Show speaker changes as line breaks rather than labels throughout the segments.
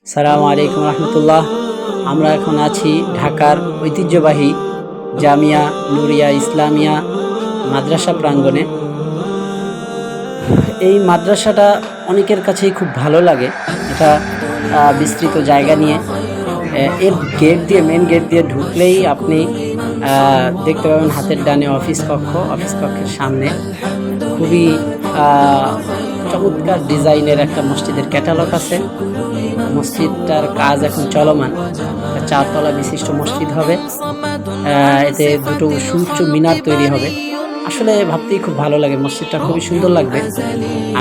আসসালামু আলাইকুম রহমতুল্লাহ। আমরা এখন আছি ঢাকার ঐতিহ্যবাহী জামিয়া নুরিয়া ইসলামিয়া মাদ্রাসা প্রাঙ্গণে। এই মাদ্রাসাটা অনেকের কাছেই খুব ভালো লাগে। এটা বিস্তৃত জায়গা নিয়ে এর গেট দিয়ে মেন গেট দিয়ে ঢুকলেই আপনি দেখতে পাবেন হাতের ডানে অফিস কক্ষের সামনে খুবই চমৎকার ডিজাইনের একটা মসজিদের ক্যাটালগ আছে। মসজিদটার কাজ এখন চলমান। 4 তলা বিশিষ্ট মসজিদ হবে। এতে দুটো সুউচ্চ মিনার তৈরি হবে। আসলে ভাবতেই খুব ভালো লাগে, মসজিদটা খুবই সুন্দর লাগবে।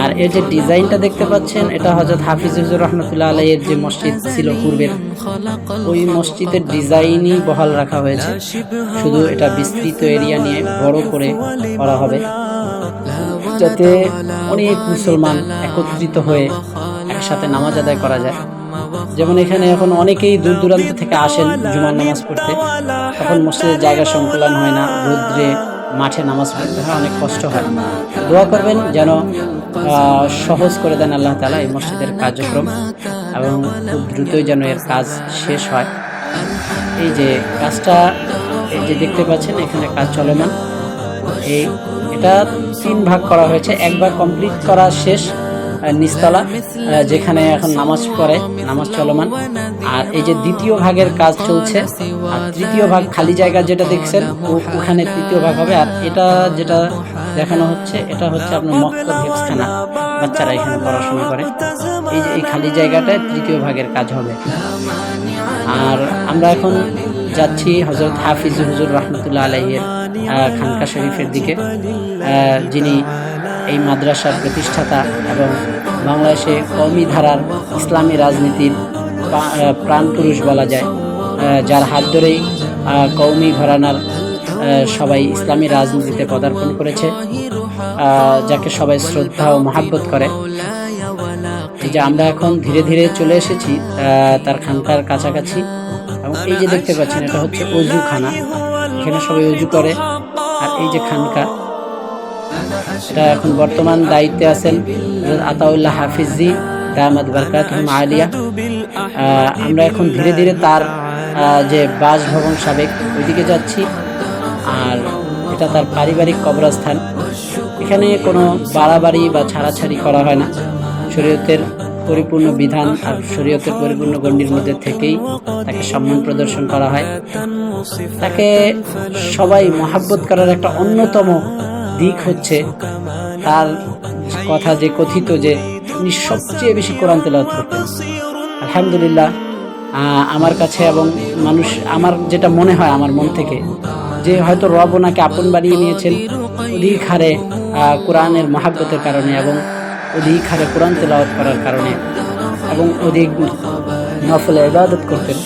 আর এর যে ডিজাইনটা দেখতে পাচ্ছেন, এটা হযরত হাফিজ হুজুর রহমতুল্লাহ আলাইহির যে মসজিদ ছিল পূর্বের, ওই মসজিদের ডিজাইনই বহাল রাখা হয়েছে। শুধু এটা বিস্তৃত এরিয়া নিয়ে বড় করে করা হবে, যাতে অনেক মুসলমান একত্রিত হয়ে একসাথে নামাজ আদায় করা যায়। যেমন এখানে এখন অনেকেই দূর দূরান্ত থেকে আসেন জুমার নামাজ পড়তে, তখন মসজিদের জায়গা সংকুলান হয় না, রৌদ্রে মাঠে নামাজ পড়তে হয়, অনেক কষ্ট হয়। দোয়া করবেন যেন সহজ করে দেন আল্লাহ তাআলা এই মসজিদের কার্যক্রম, এবং খুব দ্রুতই যেন এর কাজ শেষ হয়। এই যে কাজটা, এই যে দেখতে পাচ্ছেন এখানে কাজ চলমান। এটা 3 ভাগ করা হয়েছে। এক ভাগ কমপ্লিট করা শেষ, নিচতলা যেখানে এখন নামাজ পড়ে, নামাজ চলমান। আর এই যে দ্বিতীয় ভাগের কাজ চলছে, আর তৃতীয় ভাগ খালি জায়গা যেটা দেখছেন ওখানে তৃতীয় ভাগ হবে। আর এটা যেটা দেখানো হচ্ছে, এটা হচ্ছে আপনার মক্তব হেফজখানা, বাচ্চারা এখানে পড়াশোনা করে। এই যে এই খালি জায়গাটায় তৃতীয় ভাগের কাজ হবে। আর আমরা এখন যাচ্ছি হযরত হাফিজ হুজুর রহমতুল্লাহ আলাইহির খানকা শরীফের দিকে, যিনি এই মাদ্রাসার প্রতিষ্ঠাতা এবং বাংলাদেশে কওমি ধারার ইসলামী রাজনীতির প্রাণপুরুষ বলা যায়, যার হাত ধরেই কওমি ঘরানার সবাই ইসলামী রাজনীতিতে পদার্পণ করেছে, যাকে সবাই শ্রদ্ধা ও মহাব্বত করে। এই যে আমরা এখন ধীরে ধীরে চলে এসেছি তার খানকার কাছাকাছি। এবং এই যে দেখতে পাচ্ছেন, এটা হচ্ছে অজুখানা, এখানে সবাই অজু করে। আর এই যে খানকা, এটা এখন বর্তমান দায়িত্বে আছেন আতাউল্লাহ হাফিজি দামাত বারকাতুহুম আলিয়া। আমরা এখন ধীরে ধীরে তার যে বাসভবন সাবেক, ওইদিকে যাচ্ছি। আর এটা তার পারিবারিক কবরস্থান। এখানে কোনো বাড়াবাড়ি বা ছাড়াছাড়ি করা হয় না। শরীয়তের পরিপূর্ণ বিধান আর শরীয়তের পরিপূর্ণ গণ্ডির মধ্যে থেকেই তাকে সম্মান প্রদর্শন করা হয়। তাকে সবাই মহাব্বত করার একটা অন্যতম দিক হচ্ছে তার কথা যে কথিত যে উনি সবচেয়ে বেশি কোরআন তেলাওয়াত করতেন। আলহামদুলিল্লাহ, আমার কাছে এবং মানুষ, আমার যেটা মনে হয় আমার মন থেকে, যে হয়তো রব ওনাকে আপন বানিয়ে নিয়েছেন অধিক হারে কোরআনের মহাব্বতের কারণে, এবং অধিক হারে কোরআন তেলাওয়াত করার কারণে, এবং অধিক নফল ইবাদত করতেন,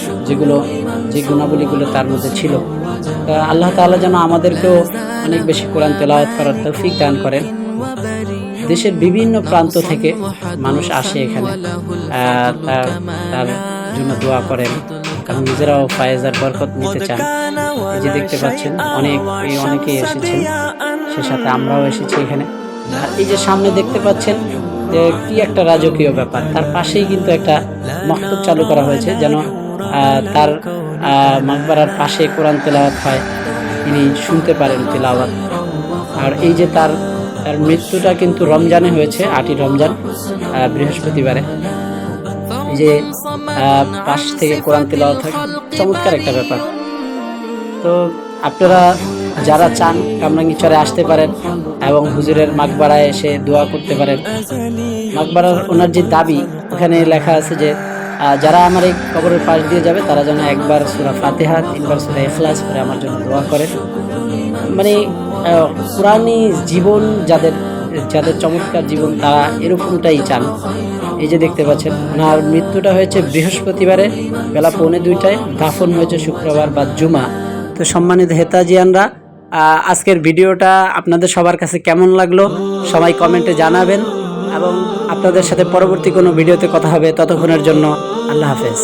যে গুণাবলীগুলো তার মধ্যে ছিল। আল্লাহ তাআলা যেন আমাদেরকেও অনেক বেশি কোরআন তেলাওয়াত করার তৌফিক দান করেন। দেশের বিভিন্ন প্রান্ত থেকে মানুষ আসে এখানে, তার জন্য দোয়া করেন, কারণ নিজেরাও ফায়েজার বরকত নিতে চান। এই যে দেখতে পাচ্ছেন অনেকেই এসেছেন, সে সাথে আমরাও এসেছি এখানে। আর এই যে সামনে দেখতে পাচ্ছেন যে কি একটা রাজকীয় ব্যাপার, তার পাশেই কিন্তু একটা মক্তব চালু করা হয়েছে, যেন তার মাকবারার পাশে কোরআন তেলাওয়াত হয়, তিনি শুনতে পারেন তেলাওয়াত। আর এই যে তার মৃত্যুটা কিন্তু রমজানে হয়েছে, 8ই রমজান, বৃহস্পতিবারে। এই যে পাশ থেকে কোরআন তেলাওয়াত হয়, চমৎকার একটা ব্যাপার। তো আপনারা যারা চান কামরাঙ্গীরচরে আসতে পারেন এবং হুজুরের মাকবারায় এসে দোয়া করতে পারেন। মাকবারার ওনার যে দাবি, ওখানে লেখা আছে যে যারা আমার এই কবরের পাশ দিয়ে যাবে তারা যেন একবার সূরা ফাতিহা, 3বার সূরা ইখলাস করে আমার জন্য দোয়া করেন। মানে কোরআনী জীবন যাদের চমৎকার জীবন, তারা এরকমটাই চান। এই যে দেখতে পাচ্ছেন, ওনার মৃত্যুটা হয়েছে বৃহস্পতিবারে বেলা 1:45টায়, দাফন হয়েছে শুক্রবার বা জুমা। তো সম্মানিত হেতাজিয়ানরা, আজকের ভিডিওটা আপনাদের সবার কাছে কেমন লাগলো সবাই কমেন্টে জানাবেন, এবং আপনাদের সাথে পরবর্তী কোনো ভিডিওতে কথা হবে। ততক্ষণের জন্য আল্লাহ হাফেজ।